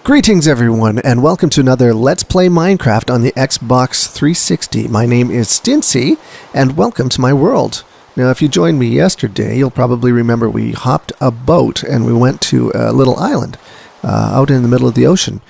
Greetings everyone, and welcome to another Let's Play Minecraft on the Xbox 360. My name is Stincy, and welcome to my world. Now, if you joined me yesterday, you'll probably remember we hopped a boat and we went to a little island out in the middle of the ocean.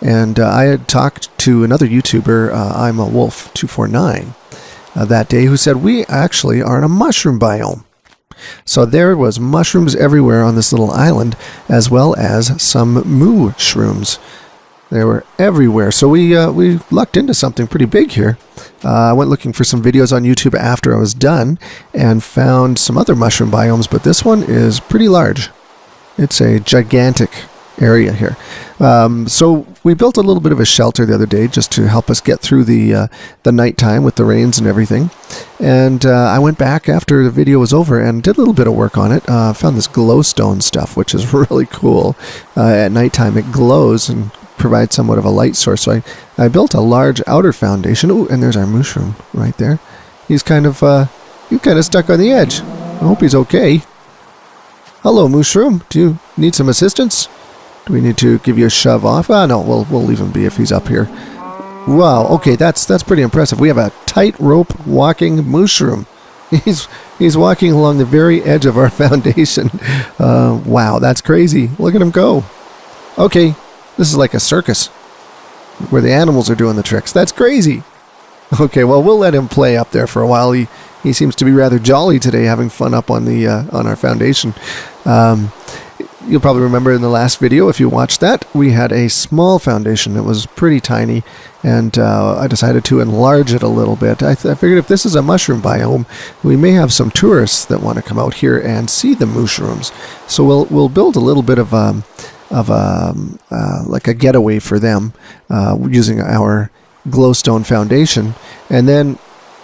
And I had talked to another YouTuber, I'm a Wolf 249, that day, who said we actually are in a mushroom biome. So there was mushrooms everywhere on this little island, as well as some mushrooms. They were everywhere. So we lucked into something pretty big here. I went looking for some videos on YouTube after I was done and found some other mushroom biomes, but this one is pretty large. It's a gigantic area here. So we built a little bit of a shelter the other day just to help us get through the nighttime with the rains and everything. And I went back after the video was over and did a little bit of work on it. Found this glowstone stuff, which is really cool. At nighttime it glows and provides somewhat of a light source. So I built a large outer foundation. Ooh, and there's our mushroom right there. He's kind of stuck on the edge. I hope he's okay. Hello, mushroom. Do you need some assistance? Do we need to give you a shove off? No, we'll leave him be if he's up here. Wow, okay, that's pretty impressive. We have a tightrope walking mushroom. He's walking along the very edge of our foundation. Wow, that's crazy. Look at him go. Okay, this is like a circus where the animals are doing the tricks. That's crazy. Okay, well, we'll let him play up there for a while. He seems to be rather jolly today, having fun up on the on our foundation. You'll probably remember in the last video, if you watched that, we had a small foundation. It was pretty tiny, and I decided to enlarge it a little bit. I figured if this is a mushroom biome, we may have some tourists that want to come out here and see the mushrooms. So we'll build a little bit of like a getaway for them using our glowstone foundation, and then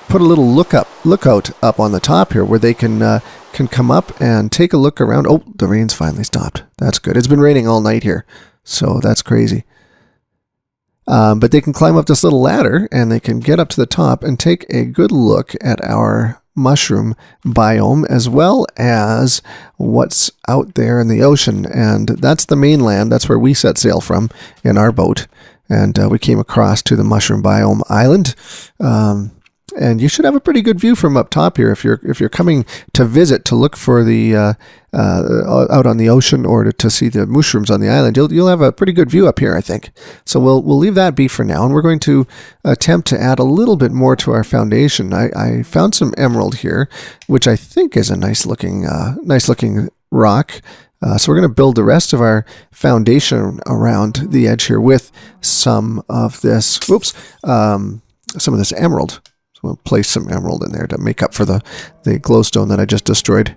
put a little lookout up on the top here where they can come up and take a look around. Oh, the rain's finally stopped. That's good. It's been raining all night here, so that's crazy. But they can climb up this little ladder and they can get up to the top and take a good look at our mushroom biome, as well as what's out there in the ocean. And that's the mainland. That's where we set sail from in our boat. And we came across to the Mushroom Biome Island. And you should have a pretty good view from up top here if you're coming to visit, to look for the out on the ocean, or to see the mushrooms on the island. You'll have a pretty good view up here, I think. So we'll leave that be for now, and we're going to attempt to add a little bit more to our foundation. I found some emerald here, which I think is a nice looking rock. So we're going to build the rest of our foundation around the edge here with some of this. Some of this emerald. We'll place some emerald in there to make up for the glowstone that I just destroyed.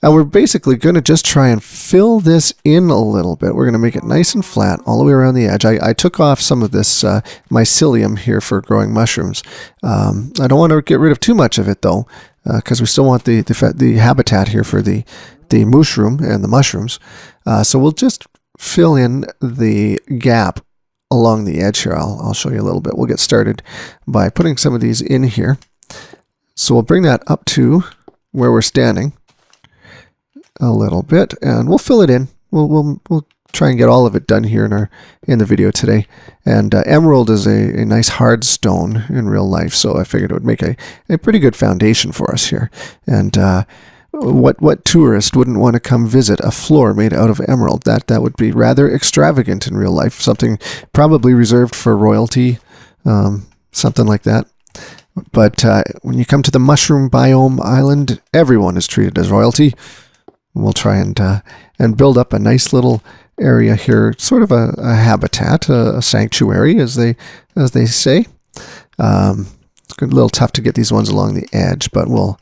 And we're basically going to just try and fill this in a little bit. We're going to make it nice and flat all the way around the edge. I took off some of this mycelium here for growing mushrooms. I don't want to get rid of too much of it, though, because we still want the habitat here for the mushroom and the mushrooms. So we'll just fill in the gap along the edge here. I'll show you a little bit. We'll get started by putting some of these in here. So we'll bring that up to where we're standing a little bit, and we'll fill it in. We'll try and get all of it done here in the video today. And emerald is a nice hard stone in real life, so I figured it would make a pretty good foundation for us here. And what tourist wouldn't want to come visit a floor made out of emerald? That would be rather extravagant in real life. Something probably reserved for royalty, something like that. But when you come to the Mushroom Biome Island, everyone is treated as royalty. We'll try and build up a nice little area here, sort of a habitat, a sanctuary, as they say. It's a little tough to get these ones along the edge, but we'll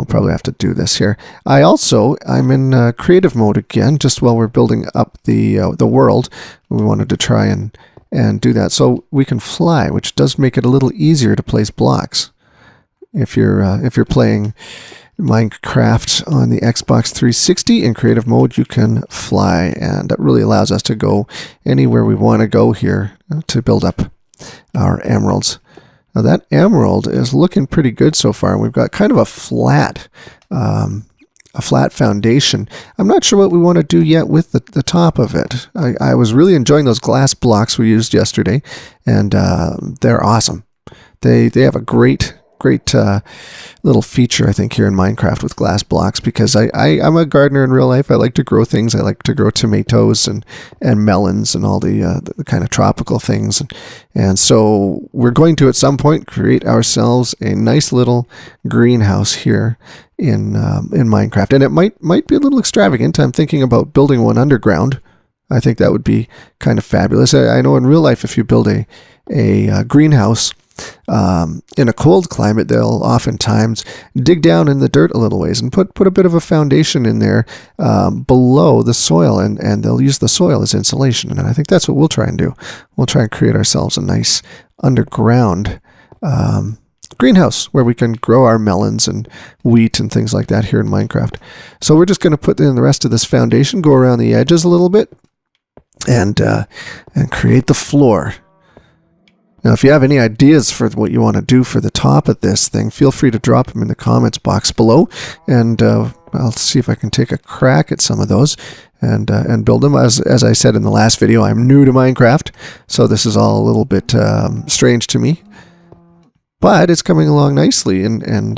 probably have to do this here. I'm in creative mode again, just while we're building up the world. We wanted to try and do that so we can fly, which does make it a little easier to place blocks. If you're playing Minecraft on the Xbox 360 in creative mode, you can fly, and that really allows us to go anywhere we want to go here to build up our emeralds. Now that emerald is looking pretty good so far. We've got kind of a flat a flat foundation. I'm not sure what we want to do yet with the top of it. I was really enjoying those glass blocks we used yesterday, and they're awesome. They have a great little feature, I think, here in Minecraft with glass blocks, because I'm a gardener in real life. I like to grow things. I like to grow tomatoes and melons and all the kind of tropical things. And so we're going to, at some point, create ourselves a nice little greenhouse here in Minecraft. And it might be a little extravagant. I'm thinking about building one underground. I think that would be kind of fabulous. I know in real life, if you build a greenhouse, in a cold climate, they'll oftentimes dig down in the dirt a little ways and put a bit of a foundation in there below the soil, and they'll use the soil as insulation. And I think that's what we'll try and do. We'll try and create ourselves a nice underground greenhouse where we can grow our melons and wheat and things like that here in Minecraft. So we're just going to put in the rest of this foundation, go around the edges a little bit, and create the floor. Now, if you have any ideas for what you want to do for the top of this thing, feel free to drop them in the comments box below, and I'll see if I can take a crack at some of those and build them. As I said in the last video, I'm new to Minecraft, so this is all a little bit strange to me. But it's coming along nicely, and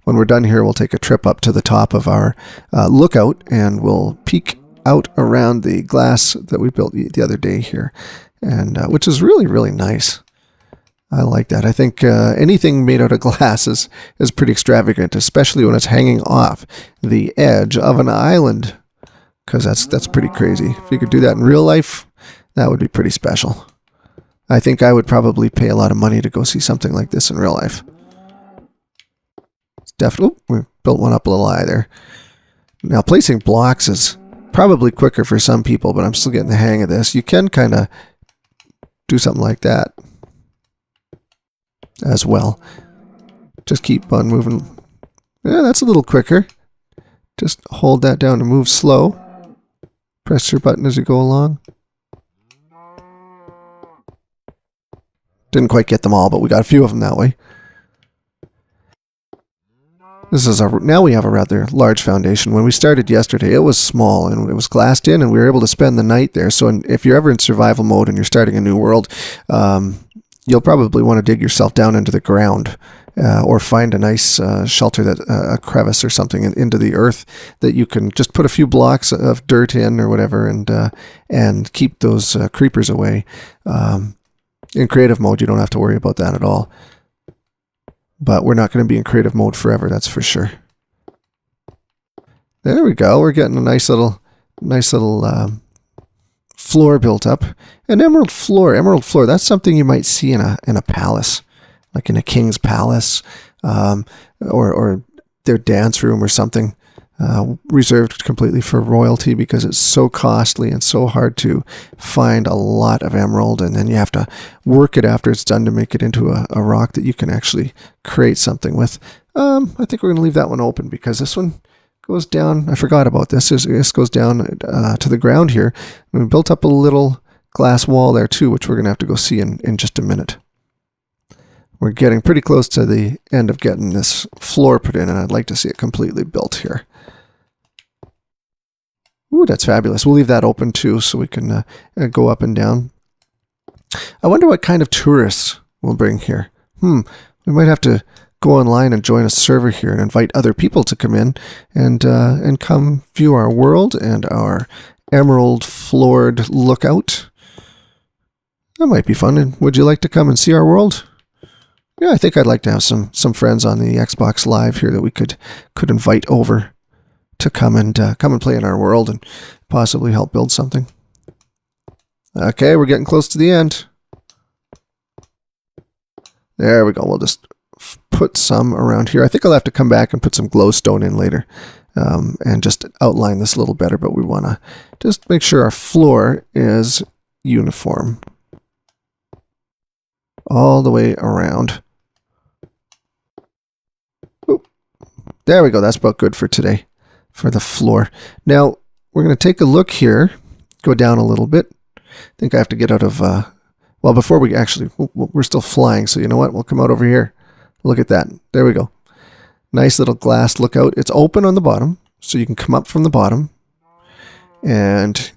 when we're done here, we'll take a trip up to the top of our lookout, and we'll peek out around the glass that we built the other day here. And which is really, really nice. I like that. I think anything made out of glass is pretty extravagant, especially when it's hanging off the edge of an island, because that's pretty crazy. If you could do that in real life, that would be pretty special. I think I would probably pay a lot of money to go see something like this in real life. It's definitely. We built one up a little high there. Now, placing blocks is probably quicker for some people, but I'm still getting the hang of this. You can kind of do something like that as well. Just keep on moving. Yeah, that's a little quicker. Just hold that down to move slow. Press your button as you go along. Didn't quite get them all, but we got a few of them that way. This is now we have a rather large foundation. When we started yesterday, it was small and it was glassed in, and we were able to spend the night there. So if you're ever in survival mode and you're starting a new world, you'll probably want to dig yourself down into the ground or find a nice shelter, that a crevice or something into the earth that you can just put a few blocks of dirt in or whatever, and keep those creepers away. In creative mode, you don't have to worry about that at all. But we're not going to be in creative mode forever, that's for sure. There we go. We're getting a nice little floor built up. An emerald floor. Emerald floor. That's something you might see in a palace, like in a king's palace, or their dance room or something, reserved completely for royalty, because it's so costly and so hard to find a lot of emerald, and then you have to work it after it's done to make it into a rock that you can actually create something with. I think we're going to leave that one open, because this one goes down. I forgot about this. This goes down to the ground here. And we built up a little glass wall there too, which we're going to have to go see in just a minute. We're getting pretty close to the end of getting this floor put in, and I'd like to see it completely built here. Ooh, that's fabulous. We'll leave that open too, so we can go up and down. I wonder what kind of tourists we'll bring here. We might have to go online and join a server here and invite other people to come in and come view our world and our emerald floored lookout. That might be fun. And would you like to come and see our world? Yeah, I think I'd like to have some friends on the Xbox Live here that we could invite over to come and play in our world and possibly help build something. Okay, we're getting close to the end. There we go. We'll just put some around here. I think I'll have to come back and put some glowstone in later and just outline this a little better, but we want to just make sure our floor is uniform all the way around. Oop. There we go. That's about good for today for the floor. Now, we're going to take a look here, go down a little bit. I think I have to get out of, well, before we actually, we're still flying, so you know what? We'll come out over here. Look at that. There we go. Nice little glass lookout. It's open on the bottom. So you can come up from the bottom and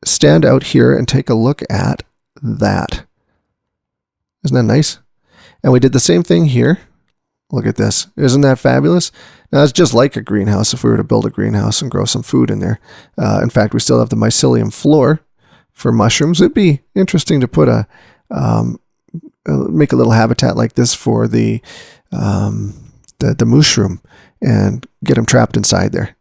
stand out here and take a look at that. Isn't that nice? And we did the same thing here. Look at this. Isn't that fabulous? Now, it's just like a greenhouse if we were to build a greenhouse and grow some food in there. In fact, we still have the mycelium floor for mushrooms. It'd be interesting to put make a little habitat like this for the mushroom and get him trapped inside there.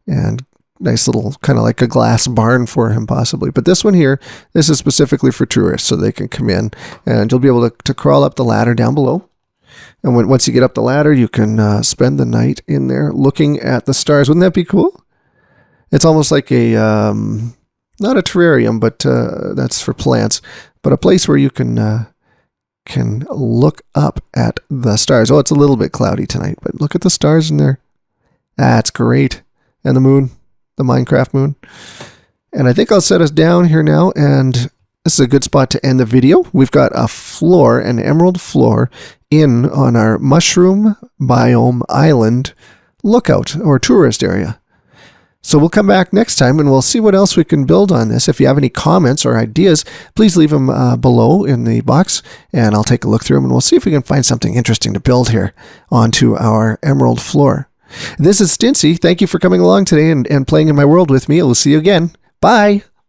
And nice little, kind of like a glass barn for him possibly. But this one here, this is specifically for tourists, so they can come in and you'll be able to crawl up the ladder down below. And once you get up the ladder, you can spend the night in there looking at the stars. Wouldn't that be cool? It's almost like a, not a terrarium, but that's for plants, but a place where you can look up at the stars. Oh, it's a little bit cloudy tonight, but look at the stars in there. That's great. And the moon, the Minecraft moon. And I think I'll set us down here now, and this is a good spot to end the video. We've got a floor, an emerald floor, on our Mushroom Biome Island lookout or tourist area. So we'll come back next time and we'll see what else we can build on this. If you have any comments or ideas, please leave them below in the box and I'll take a look through them and we'll see if we can find something interesting to build here onto our emerald floor. This is Stincy. Thank you for coming along today and playing in my world with me. We'll see you again. Bye.